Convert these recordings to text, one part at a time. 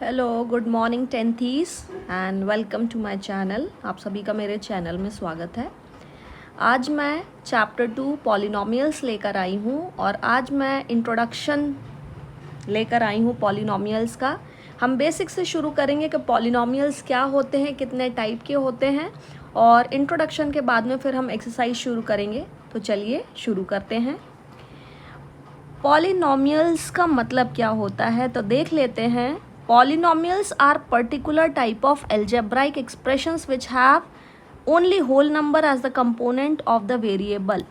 Hello good morning tenthies and welcome to my channel. आप सभी का मेरे चैनल में स्वागत है। आज मैं चैप्टर 2 पॉलिनोमियल्स लेकर आई हूँ और आज मैं इंट्रोडक्शन लेकर आई हूँ पॉलिनोमियल्स का। हम बेसिक से शुरू करेंगे कि पॉलिनोमियल्स क्या होते हैं, कितने टाइप के होते हैं, और इंट्रोडक्शन के बाद में फिर हम एक्सरसाइज शुरू करेंगे। तो चलिए शुरू करते हैं। पॉलिनोमियल्स का मतलब क्या होता है तो देख लेते हैं। Polynomials are particular type of algebraic expressions which have only whole number as the component of the variable.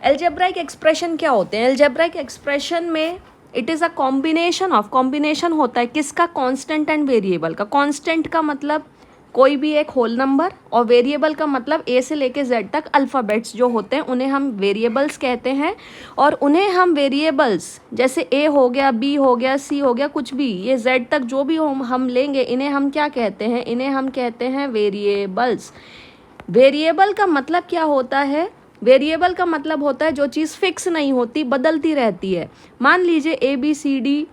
Algebraic expression क्या होते हैं? Algebraic expression में it is a combination होता है किसका? constant and variable का। constant का मतलब कोई भी एक होल नंबर और वेरिएबल का मतलब ए से लेके जेड तक अल्फ़ाबेट्स जो होते हैं उन्हें हम वेरिएबल्स कहते हैं। और उन्हें हम वेरिएबल्स जैसे ए हो गया, बी हो गया, सी हो गया, कुछ भी ये जेड तक जो भी हम लेंगे इन्हें हम क्या कहते हैं? इन्हें हम कहते हैं वेरिएबल्स। वेरिएबल का मतलब क्या होता है? वेरिएबल का मतलब होता है जो चीज़ फिक्स नहीं होती, बदलती रहती है। मान लीजिए ए बी सी डी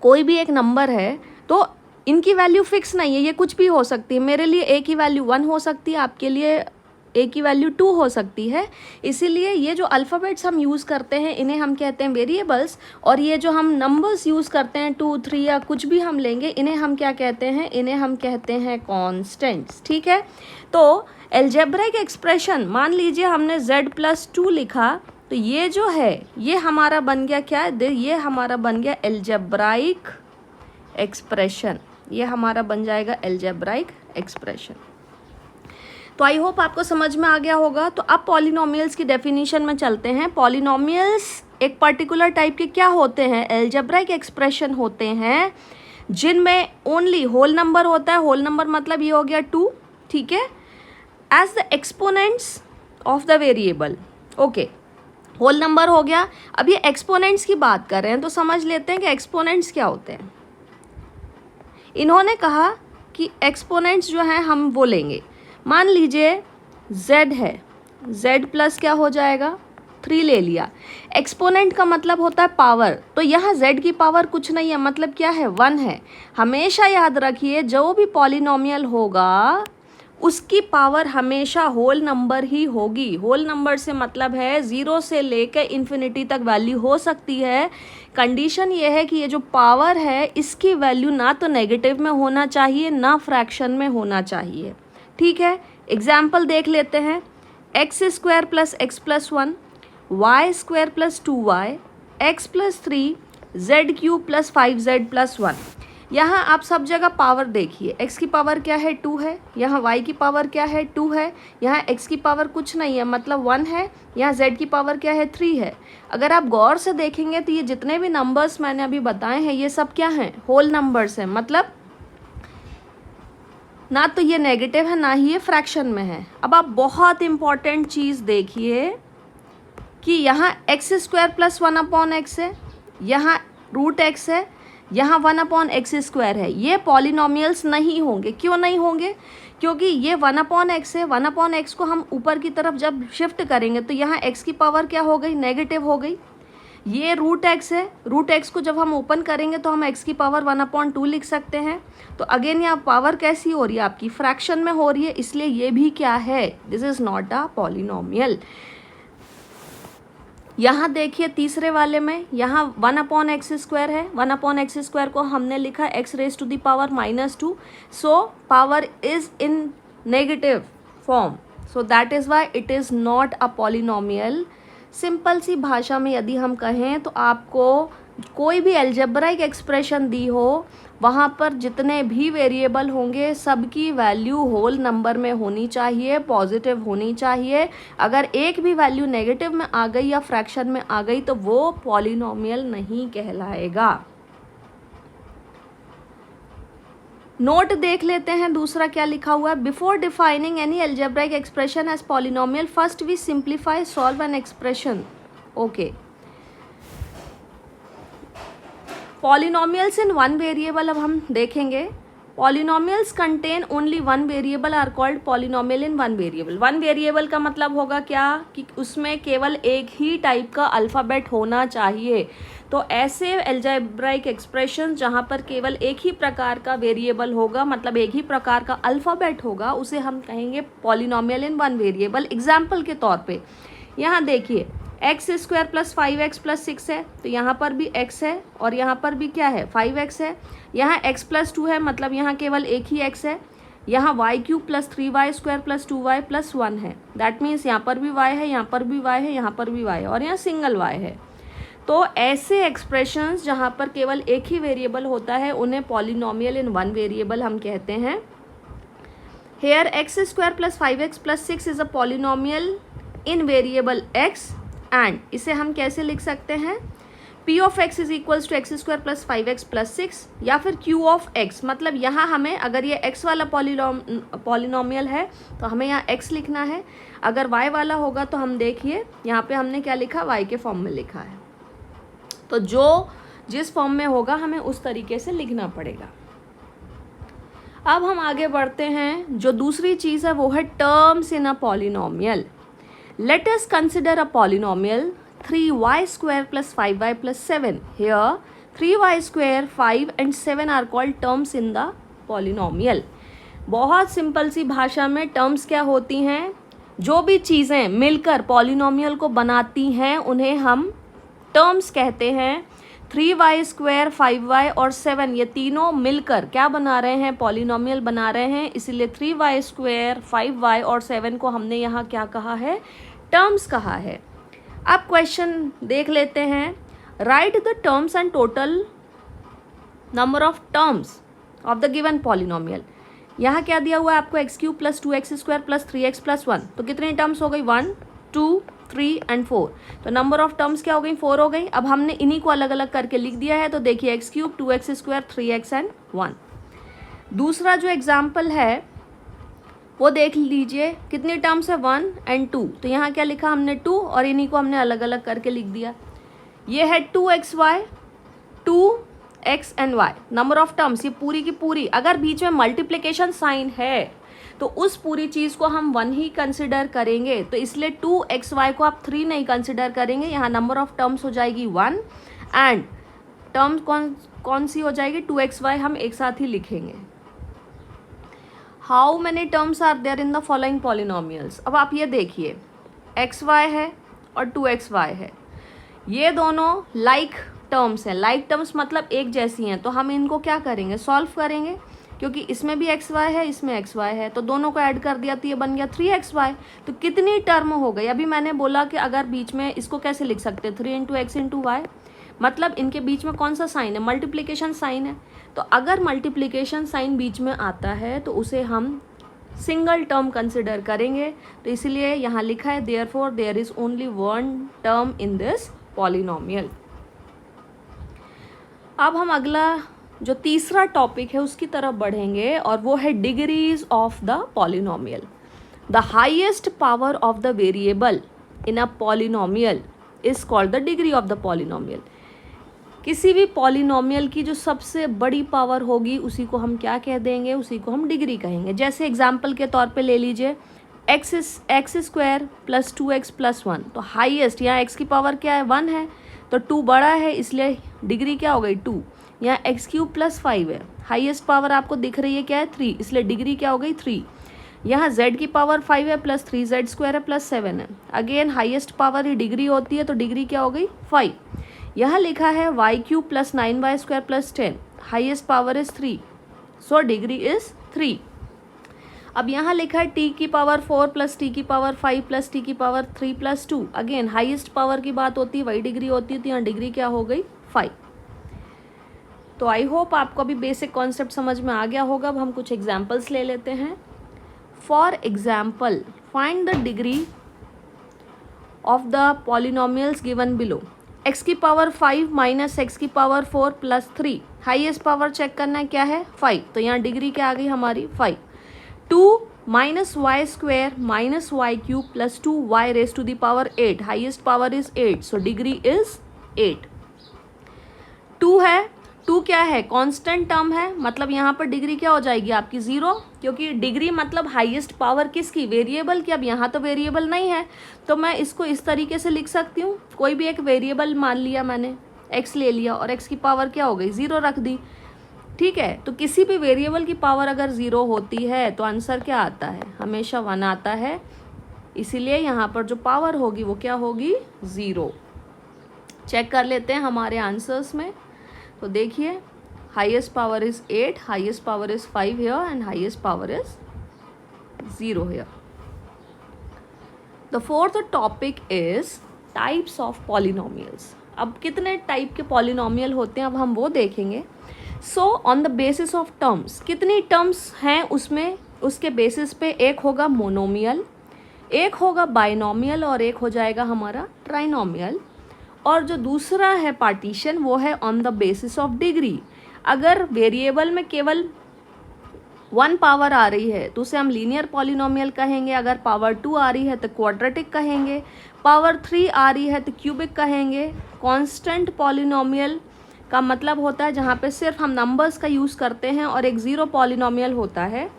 कोई भी एक नंबर है तो इनकी वैल्यू फिक्स नहीं है, ये कुछ भी हो सकती है। मेरे लिए ए की वैल्यू 1 हो सकती है, आपके लिए ए की वैल्यू 2 हो सकती है। इसीलिए ये जो अल्फ़ाबेट्स हम यूज़ करते हैं इन्हें हम कहते हैं वेरिएबल्स, और ये जो हम नंबर्स यूज़ करते हैं 2, 3 या कुछ भी हम लेंगे इन्हें हम क्या कहते हैं? इन्हें हम कहते हैं कॉन्स्टेंट्स। ठीक है, तो एल्जेब्रिक एक्सप्रेशन मान लीजिए हमने z+2 लिखा तो ये जो है ये हमारा बन गया क्या? ये हमारा बन गया एल्जेब्राइक एक्सप्रेशन। ये हमारा बन जाएगा एल्जेब्राइक एक्सप्रेशन। तो आई होप आपको समझ में आ गया होगा। तो अब पॉलिनोमियल्स की डेफिनेशन में चलते हैं। पॉलिनोमियल्स एक पर्टिकुलर टाइप के क्या होते हैं? एल्जेब्राइक एक्सप्रेशन होते हैं जिनमें ओनली होल नंबर होता है। होल नंबर मतलब ये हो गया 2, ठीक है, as the exponents of the variable. Okay, whole number हो गया। अब ये एक्सपोनेंट्स की बात कर रहे हैं तो समझ लेते हैं कि एक्सपोनेंट्स क्या होते हैं। इन्होंने कहा कि एक्सपोनेंट्स जो हैं हम वो लेंगे। मान लीजिए z है, z प्लस क्या हो जाएगा? 3 ले लिया। एक्सपोनेंट का मतलब होता है पावर, तो यहाँ z की पावर कुछ नहीं है, मतलब क्या है? 1 है। हमेशा याद रखिए जो भी पॉलिनोमियल होगा उसकी पावर हमेशा होल नंबर ही होगी। होल नंबर से मतलब है 0 से लेकर इन्फिनिटी तक वैल्यू हो सकती है। कंडीशन ये है कि ये जो पावर है इसकी वैल्यू ना तो नेगेटिव में होना चाहिए ना फ्रैक्शन में होना चाहिए। ठीक है, एग्जाम्पल देख लेते हैं। x² + x+1, y² + 2y, x + 3, z³ + 5z+1। यहाँ आप सब जगह पावर देखिए। x की पावर क्या है? 2 है। यहाँ y की पावर क्या है? 2 है। यहाँ x की पावर कुछ नहीं है, मतलब 1 है। यहाँ z की पावर क्या है? 3 है। अगर आप गौर से देखेंगे तो ये जितने भी नंबर्स मैंने अभी बताए हैं ये सब क्या हैं? होल नंबर्स हैं। मतलब ना तो ये नेगेटिव है ना ही ये फ्रैक्शन में है। अब आप बहुत इंपॉर्टेंट चीज़ देखिए कि यहाँ x² + 1/x है, यहाँ √x है, यहाँ 1/x² है। ये पॉलिनोमियल्स नहीं होंगे। क्यों नहीं होंगे? क्योंकि ये 1/x है। 1/x को हम ऊपर की तरफ जब शिफ्ट करेंगे तो यहाँ x की पावर क्या हो गई? नेगेटिव हो गई। ये √x है। √x को जब हम ओपन करेंगे तो हम x की पावर 1/2 लिख सकते हैं। तो अगेन यहाँ पावर कैसी हो रही है? आपकी फ्रैक्शन में हो रही है, इसलिए ये भी क्या है? This is not a polynomial. यहाँ देखिए तीसरे वाले में यहाँ 1/x² है। 1/x² को हमने लिखा x⁻⁻²। So power is in negative form, so that is why it is not a polynomial. Simple सी भाषा में यदि हम कहें तो आपको कोई भी अलजेब्राइक एक्सप्रेशन दी हो वहाँ पर जितने भी वेरिएबल होंगे सबकी वैल्यू होल नंबर में होनी चाहिए, पॉजिटिव होनी चाहिए। अगर एक भी वैल्यू नेगेटिव में आ गई या फ्रैक्शन में आ गई तो वो पॉलिनोमियल नहीं कहलाएगा। नोट देख लेते हैं दूसरा क्या लिखा हुआ है। Before defining any algebraic expression as polynomial first we simplify solve an expression. Okay, polynomials in one variable अब हम देखेंगे। Polynomials contain only one variable are called polynomial in one variable. One variable का मतलब होगा क्या? कि उसमें केवल एक ही टाइप का अल्फ़ाबेट होना चाहिए। तो ऐसे एल्जेब्राइक एक्सप्रेशन जहाँ पर केवल एक ही प्रकार का वेरिएबल होगा, मतलब एक ही प्रकार का अल्फ़ाबेट होगा, उसे हम कहेंगे polynomial in one variable. Example के तौर पे यहाँ देखिए x² + 5x + 6 है, तो यहाँ पर भी x है और यहाँ पर भी क्या है 5x है। यहाँ x + 2 है, मतलब यहाँ केवल एक ही x है। यहाँ y³ + 3y² + 2y + 1 है, दैट मीन्स यहाँ पर भी y है, यहाँ पर भी y है, यहाँ पर भी y है और यहाँ सिंगल y है। तो ऐसे एक्सप्रेशंस जहाँ पर केवल एक ही वेरिएबल होता है उन्हें पॉलिनोमियल इन वन वेरिएबल हम कहते हैं। Here x² + 5x + 6 is a polynomial in variable x and इसे हम कैसे लिख सकते हैं, p of x is equals to x² + 5x + 6 या फिर q ऑफ x, मतलब यहाँ हमें अगर ये x वाला पॉलिनोमियल है तो हमें यहाँ x लिखना है, अगर y वाला होगा तो हम देखिए यहाँ पे हमने क्या लिखा, y के फॉर्म में लिखा है। तो जो जिस फॉर्म में होगा हमें उस तरीके से लिखना पड़ेगा। अब हम आगे बढ़ते हैं, जो दूसरी चीज़ है वो है terms in a polynomial. Let us consider a polynomial 3y² + 5y + 7। Here 3y², 5 and 7 are called terms in the polynomial। बहुत सिंपल सी भाषा में टर्म्स क्या होती हैं, जो भी चीज़ें मिलकर पॉलिनोमियल को बनाती हैं उन्हें हम टर्म्स कहते हैं। 3y², 5y और 7 ये तीनों मिलकर क्या बना रहे हैं, पॉलिनोमियल बना रहे हैं, इसीलिए 3y², 5y और 7 को हमने यहाँ क्या कहा है, टर्म्स कहा है। अब क्वेश्चन देख लेते हैं, right the terms and total number of terms of the given polynomial. यहाँ क्या दिया हुआ है आपको, x³ + 2x² + 3x + 1, तो कितनी टर्म्स हो गई, 1 2 3 and 4, तो नंबर ऑफ टर्म्स क्या हो गई, 4 हो गई। अब हमने इन्हीं को अलग अलग करके लिख दिया है, तो देखिए x³ 2x², 3x and 1। दूसरा जो एग्जाम्पल है वो देख लीजिए, कितनी टर्म्स है, 1 and 2, तो यहाँ क्या लिखा हमने 2 और इन्हीं को हमने अलग अलग करके लिख दिया। ये है 2xy, 2x and y, number of terms ये पूरी की पूरी। अगर बीच में मल्टीप्लिकेशन साइन है तो उस पूरी चीज़ को हम 1 ही कंसिडर करेंगे, तो इसलिए 2xy को आप 3 नहीं कंसिडर करेंगे। यहाँ नंबर ऑफ टर्म्स हो जाएगी 1 एंड टर्म कौन सी हो जाएगी, 2xy हम एक साथ ही लिखेंगे। How many terms are there in the following polynomials. अब आप ये देखिए xy है और 2xy है, ये दोनों लाइक टर्म्स हैं। लाइक टर्म्स मतलब एक जैसी हैं, तो हम इनको क्या करेंगे, सॉल्व करेंगे, क्योंकि इसमें भी xy है, इसमें xy है, तो दोनों को ऐड कर दिया तो ये बन गया 3xy। तो कितनी टर्म हो गई, अभी मैंने बोला कि अगर बीच में इसको कैसे लिख सकते हैं, 3 × x × y, मतलब इनके बीच में कौन सा साइन है, मल्टीप्लिकेशन साइन है। तो अगर मल्टीप्लिकेशन साइन बीच में आता है तो उसे हम सिंगल टर्म कंसिडर करेंगे, तो इसीलिए यहाँ लिखा है therefore there is only one term in this polynomial. अब हम अगला जो तीसरा टॉपिक है उसकी तरफ बढ़ेंगे और वो है degrees of the polynomial. The highest power of the variable in a polynomial is called the degree of the polynomial. किसी भी पॉलिनोमियल की जो सबसे बड़ी पावर होगी उसी को हम क्या कह देंगे, उसी को हम डिग्री कहेंगे। जैसे एग्जाम्पल के तौर पे ले लीजिए x² + 2x + 1, तो हाईएस्ट यहाँ x की पावर क्या है, 1 है, तो 2 बड़ा है इसलिए डिग्री क्या हो गई 2। यहाँ x³ + 5 है, हाईएस्ट पावर आपको दिख रही है क्या है 3, इसलिए डिग्री क्या हो गई 3। यहाँ z की पावर 5 है प्लस 3z² है प्लस 7 है, अगेन हाईएस्ट पावर ही डिग्री होती है, तो डिग्री क्या हो गई 5। यहाँ लिखा है y³ + 9y² + 10, highest power is 3, so degree is 3। अब यहाँ लिखा है t की पावर 4 + t की पावर 5 + t की पावर 3 + 2, अगेन हाईएस्ट पावर की बात होती है, वही डिग्री होती है, तो यहाँ डिग्री क्या हो गई 5। तो आई होप आपको अभी बेसिक कॉन्सेप्ट समझ में आ गया होगा। अब हम कुछ एग्जाम्पल्स ले लेते हैं। For example find the degree of the polynomials given below. x की पावर 5 - x की पावर 4 + 3, हाईएस्ट पावर चेक करना है क्या है 5, तो यहाँ डिग्री क्या आ गई हमारी 5। 2 - y² - y³ + 2y⁻⁸, highest power is 8, so degree is 8। 2 है, 2 क्या है, कांस्टेंट टर्म है, मतलब यहाँ पर डिग्री क्या हो जाएगी आपकी 0, क्योंकि डिग्री मतलब हाईएस्ट पावर किसकी, वेरिएबल की। अब यहाँ तो वेरिएबल नहीं है, तो मैं इसको इस तरीके से लिख सकती हूँ, कोई भी एक वेरिएबल मान लिया मैंने x ले लिया और x की पावर क्या हो गई 0 रख दी, ठीक है। तो किसी भी वेरिएबल की पावर अगर 0 होती है तो आंसर क्या आता है, हमेशा 1 आता है, इसीलिए यहाँ पर जो पावर होगी वो क्या होगी 0। चेक कर लेते हैं हमारे आंसर्स में। तो देखिए highest power is 8, highest power is 5 here and highest power is 0 here. The fourth topic is types of polynomials. अब कितने टाइप के पॉलिनोमियल होते हैं अब हम वो देखेंगे। So on the basis of terms, कितनी टर्म्स हैं उसमें, उसके बेसिस पे एक होगा मोनोमियल, एक होगा बाइनोमियल और एक हो जाएगा हमारा ट्राइनोमियल। और जो दूसरा है पार्टीशन वो है on the basis of degree. अगर वेरिएबल में केवल 1 पावर आ रही है तो उसे हम लीनियर पॉलिनोमियल कहेंगे, अगर पावर 2 आ रही है तो क्वाड्रेटिक कहेंगे, पावर 3 आ रही है तो क्यूबिक कहेंगे। कांस्टेंट पॉलिनोमियल का मतलब होता है जहाँ पे सिर्फ हम नंबर्स का यूज़ करते हैं, और एक ज़ीरो पॉलिनोमियल होता है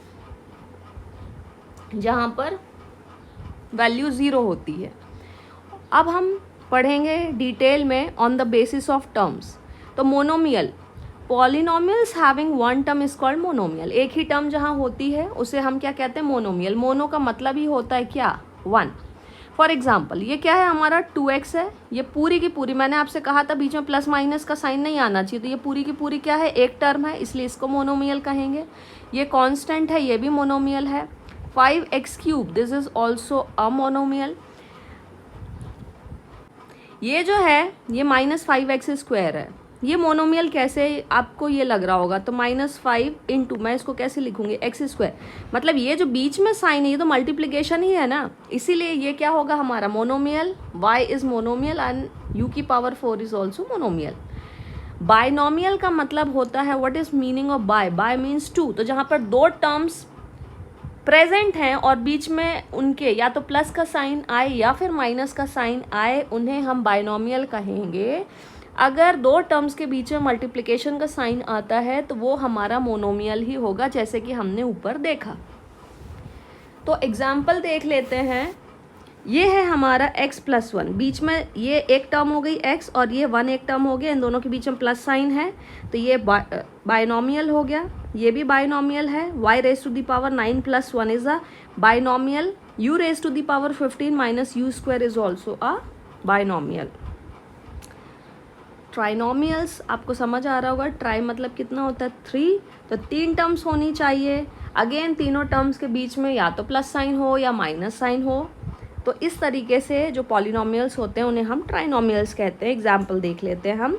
जहाँ पर वैल्यू 0 होती है। अब हम पढ़ेंगे डिटेल में on the basis of terms. तो monomial, polynomials having 1 term is called monomial. एक ही टर्म जहाँ होती है उसे हम क्या कहते हैं, मोनोमियल। मोनो का मतलब ही होता है क्या, 1। फॉर एग्जाम्पल ये क्या है, हमारा 2x है, ये पूरी की पूरी, मैंने आपसे कहा था बीच में प्लस माइनस का साइन नहीं आना चाहिए, तो ये पूरी की पूरी क्या है, एक टर्म है, इसलिए इसको मोनोमियल कहेंगे। ये कांस्टेंट है, ये भी मोनोमियल है। 5x3, this is also a monomial. ये जो है ये -5x² है, ये मोनोमियल कैसे, आपको ये लग रहा होगा, तो -5 इंटू, मैं इसको कैसे लिखूंगी, x², मतलब ये जो बीच में साइन है ये तो मल्टीप्लिकेशन ही है ना, इसीलिए ये क्या होगा हमारा monomial. y is monomial and u की power 4 is also monomial. Binomial का मतलब होता है, what is meaning of bi, bi means 2, तो जहाँ पर 2 टर्म्स प्रेजेंट हैं और बीच में उनके या तो प्लस का साइन आए या फिर माइनस का साइन आए, उन्हें हम बाइनोमियल कहेंगे। अगर 2 टर्म्स के बीच में मल्टीप्लिकेशन का साइन आता है तो वो हमारा मोनोमियल ही होगा, जैसे कि हमने ऊपर देखा। तो एग्जाम्पल देख लेते हैं। ये है हमारा x+1, बीच में ये एक टर्म हो गई x और ये 1 एक टर्म हो गया, इन दोनों के बीच में प्लस साइन है, तो ये बाइनोमियल हो गया। ये भी बाइनोमियल है, y⁻9 + 1 is a binomial, u⁻15 - u² is also a binomial. Trinomials आपको समझ आ रहा होगा, ट्राई मतलब कितना होता है 3, तो 3 टर्म्स होनी चाहिए। अगेन तीनों टर्म्स के बीच में या तो प्लस साइन हो या माइनस साइन हो, तो इस तरीके से जो पॉलिनोमियल्स होते हैं उन्हें हम ट्राइनोमियल्स कहते हैं। एग्जाम्पल देख लेते हैं हम।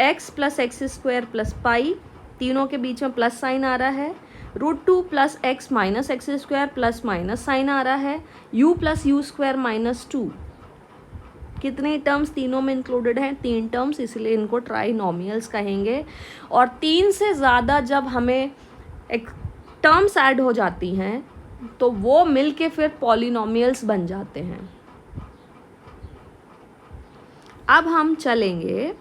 x + x² + पाई, तीनों के बीच में प्लस साइन आ रहा है। √2 + x - x² plus minus sign आ रहा है। u + u² - 2, कितने टर्म्स तीनों में इंक्लूडेड हैं, 3 टर्म्स, इसलिए इनको ट्राइनोमियल्स कहेंगे। और 3 से ज़्यादा जब हमें एक टर्म्स ऐड हो जाती हैं तो वो मिलके फिर पॉलिनोमियल्स बन जाते हैं। अब हम चलेंगे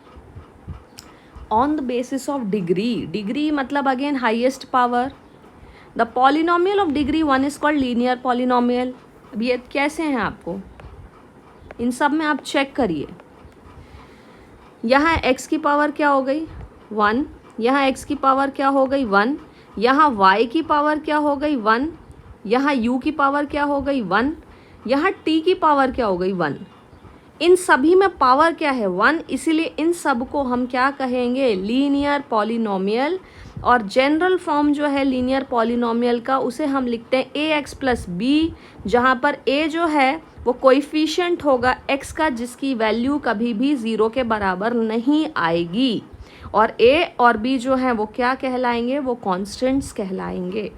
on the basis of degree. Degree मतलब again highest power. The polynomial of degree 1 is called linear polynomial. अब ये कैसे हैं, आपको इन सब में आप चेक करिए। यहाँ x की पावर क्या हो गई 1, यहाँ x की पावर क्या हो गई 1, यहाँ y की पावर क्या हो गई 1, यहाँ u की पावर क्या हो गई 1, यहाँ t की पावर क्या हो गई 1। इन सभी में पावर क्या है 1, इसीलिए इन सब को हम क्या कहेंगे, लीनियर पॉलिनोमियल। और जनरल फॉर्म जो है लीनियर पॉलिनोमियल का उसे हम लिखते हैं ax + b, जहाँ पर a जो है वो कोएफिशिएंट होगा x का, जिसकी वैल्यू कभी भी 0 के बराबर नहीं आएगी। और a और b जो हैं वो क्या कहलाएंगे, वो कांस्टेंट्स कहलाएंगे।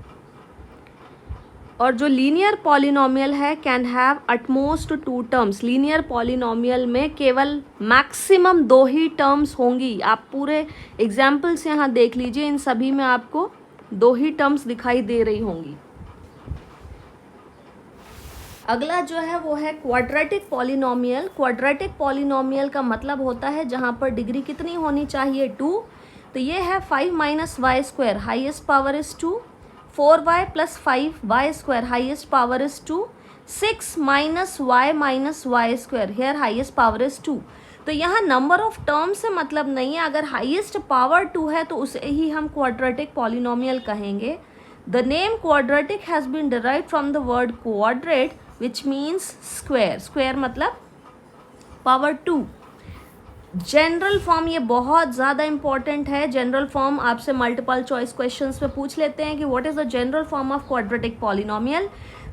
और जो लीनियर पॉलिनोमियल है can have at most 2 terms. Linear polynomial में केवल मैक्सिमम 2 ही टर्म्स होंगी। आप पूरे एग्जाम्पल्स यहाँ देख लीजिए, इन सभी में आपको 2 ही टर्म्स दिखाई दे रही होंगी। अगला जो है वो है क्वाड्रेटिक पॉलिनोमियल। क्वाड्रेटिक पॉलिनोमियल का मतलब होता है जहाँ पर डिग्री कितनी होनी चाहिए 2। तो ये है 5 - y², highest power is 2, 4y + 5y², highest power is 2, 6 - y - y², here highest power is 2। तो यहाँ नंबर ऑफ टर्म्स से मतलब नहीं है, अगर हाईएस्ट पावर 2 है तो उसे ही हम क्वाड्रेटिक पॉलिनोमियल कहेंगे। The name quadratic has been derived from the word quadrate which means square. Square मतलब पावर 2। जनरल फॉर्म ये बहुत ज़्यादा इंपॉर्टेंट है। जनरल फॉर्म आपसे मल्टीपल चॉइस क्वेश्चंस में पूछ लेते हैं कि what is the general form of quadratic polynomial.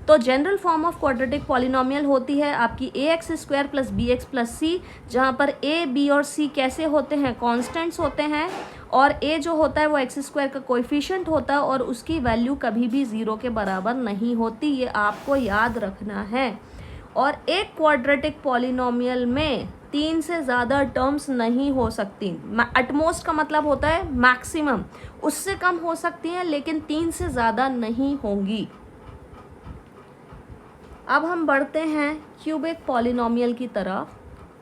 तो general form of quadratic polynomial होती है आपकी ax² plus bx plus c, जहाँ पर a, b और c कैसे होते हैं, कॉन्स्टेंट्स होते हैं, और a जो होता है वो x² का कोएफिशिएंट होता है और उसकी वैल्यू कभी भी 0 के बराबर नहीं होती, ये आपको याद रखना है। और एक क्वाड्रेटिक पॉलिनोमियल में 3 से ज़्यादा टर्म्स नहीं हो सकती। एटमोस्ट का मतलब होता है मैक्सिमम, उससे कम हो सकती हैं लेकिन 3 से ज़्यादा नहीं होंगी। अब हम बढ़ते हैं क्यूबिक पॉलिनोमियल की तरफ।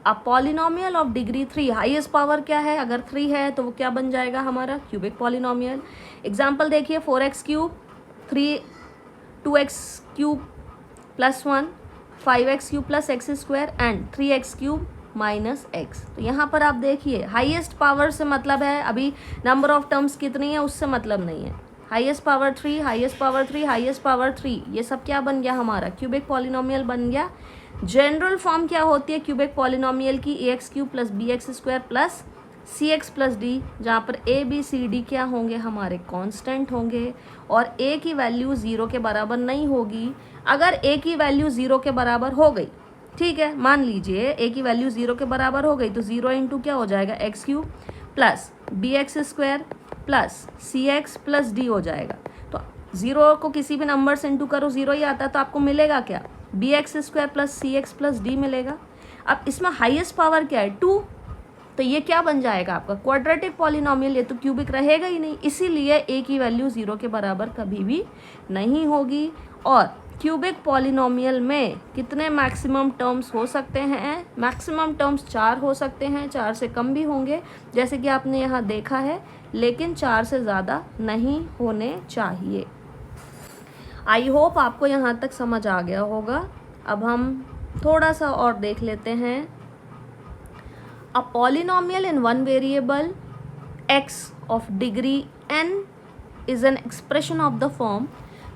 अब polynomial of degree 3, highest power क्या है, अगर 3 है तो वो क्या बन जाएगा हमारा क्यूबिक पॉलिनोमियल। एग्जाम्पल देखिए 4x³ 2x³ plus 1, 5x³ plus x² and 3x³ minus x। तो यहाँ पर आप देखिए हाईएस्ट पावर से मतलब है, अभी नंबर ऑफ टर्म्स कितनी है उससे मतलब नहीं है। Highest power 3, highest power 3, highest power 3, ये सब क्या बन गया हमारा क्यूबिक पॉलिनोमियल बन गया। जनरल फॉर्म क्या होती है क्यूबिक पॉलिनोमियल की, ax³ plus bx² plus cx plus d, जहाँ पर a b c d क्या होंगे हमारे कांस्टेंट होंगे और a की वैल्यू 0 के बराबर नहीं होगी। अगर a की वैल्यू 0 के बराबर हो गई, ठीक है, मान लीजिए a की वैल्यू 0 के बराबर हो गई, तो 0 इंटू क्या हो जाएगा x³ plus bx² plus cx plus d हो जाएगा। तो 0 को किसी भी नंबर से इंटू करो 0 ही आता है, तो आपको मिलेगा क्या, bx² plus cx plus d मिलेगा। अब इसमें हाईएस्ट पावर क्या है 2, तो ये क्या बन जाएगा आपका क्वाड्रेटिक पॉलिनोमियल, ये तो क्यूबिक रहेगा ही नहीं, इसीलिए a की वैल्यू 0 के बराबर कभी भी नहीं होगी। और क्यूबिक पॉलिनोमियल में कितने मैक्सिमम टर्म्स हो सकते हैं, मैक्सिमम टर्म्स 4 हो सकते हैं, 4 से कम भी होंगे जैसे कि आपने यहाँ देखा है, लेकिन 4 से ज़्यादा नहीं होने चाहिए। आई होप आपको यहाँ तक समझ आ गया होगा। अब हम थोड़ा सा और देख लेते हैं। अ polynomial in one variable x of degree n is an expression of the form.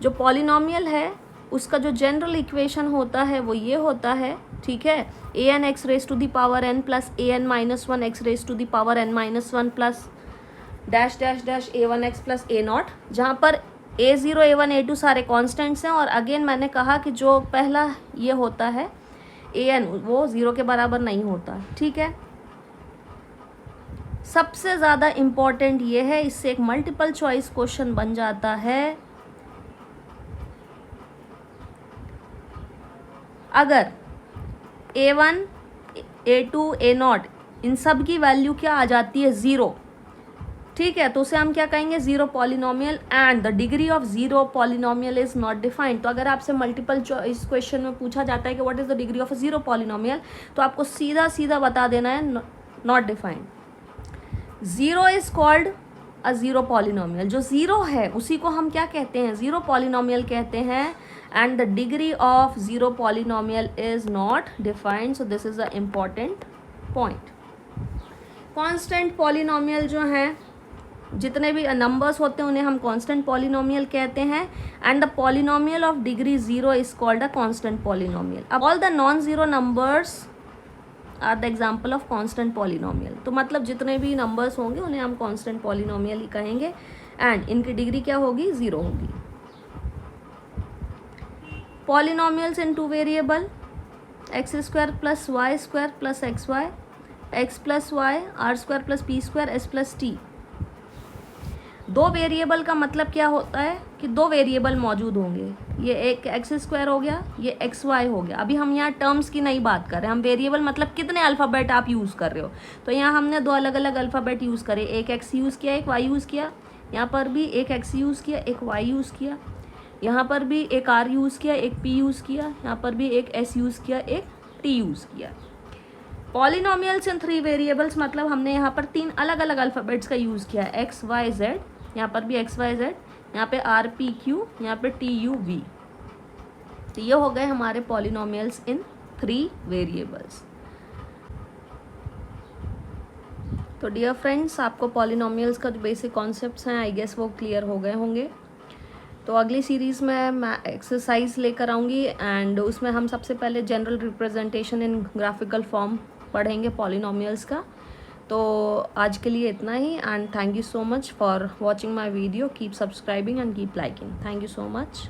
जो पॉलिनोमियल है उसका जो जनरल इक्वेशन होता है वो ये होता है, ठीक है, an x raise to the power n plus an minus 1 x raise to the power n minus 1 plus dash dash dash a1x plus a0, जहाँ पर a0 a1 a2 सारे कॉन्स्टेंट्स हैं। और अगेन मैंने कहा कि जो पहला ये होता है an वो 0 के बराबर नहीं होता, ठीक है। सबसे ज़्यादा इम्पॉर्टेंट ये है, इससे एक मल्टीपल चॉइस क्वेश्चन बन जाता है। अगर a1 a2 a0 इन सब की वैल्यू क्या आ जाती है 0, ठीक है, तो उसे हम क्या कहेंगे zero polynomial and the degree of zero polynomial is not defined. तो अगर आपसे मल्टीपल चॉइस क्वेश्चन में पूछा जाता है कि what is the degree of a zero polynomial, तो आपको सीधा सीधा बता देना है not defined. Zero is called a zero polynomial, जो ज़ीरो है उसी को हम क्या कहते हैं, ज़ीरो पॉलिनोमियल कहते हैं। And the degree of zero polynomial is not defined, so this is the important point. Constant polynomial जो हैं, जितने भी नंबर्स होते हैं उन्हें हम कांस्टेंट पॉलिनोमियल कहते हैं। And the polynomial of degree 0 is called a constant polynomial. अब all the non zero numbers are the example of constant polynomial. तो मतलब जितने भी नंबर्स होंगे उन्हें हम कांस्टेंट पॉलिनोमियल ही कहेंगे एंड इनकी डिग्री क्या होगी, 0 होगी। Polynomials in two variable x² plus y² plus xy, x plus y, r² plus p² s plus t। दो वेरिएबल का मतलब क्या होता है कि दो वेरिएबल मौजूद होंगे, ये एक x² हो गया, ये xy हो गया। अभी हम यहाँ टर्म्स की नहीं बात कर रहे, हम वेरिएबल मतलब कितने अल्फ़ाबेट आप यूज़ कर रहे हो। तो यहाँ हमने दो अलग अलग अल्फ़ाबेट यूज़ करे, एक x यूज़ किया, एक y यूज़ किया। यहाँ पर भी एक x यूज़ किया, एक y यूज़ किया। यहाँ पर भी एक r यूज़ किया, एक p यूज़ किया। यहाँ पर भी एक s यूज़ किया, एक t यूज़ किया। पॉलिनोमियल्स इन 3 वेरिएबल्स मतलब हमने यहाँ पर 3 अलग अलग अल्फ़ाबेट्स का यूज़ किया, x y z, यहाँ पर भी x y z, यहाँ पे r p q, यहाँ पे t u v। तो ये हो गए हमारे पॉलिनोमियल्स इन 3 वेरिएबल्स। तो डियर फ्रेंड्स, आपको पॉलिनोमियल्स का जो बेसिक कॉन्सेप्ट्स हैं आई गेस वो क्लियर हो गए होंगे। तो अगली सीरीज़ में मैं एक्सरसाइज लेकर आऊँगी एंड उसमें हम सबसे पहले general representation in graphical form पढ़ेंगे पॉलिनोमियल्स का। तो आज के लिए इतना ही and thank you so much for watching my video. Keep subscribing and keep liking. Thank you so much.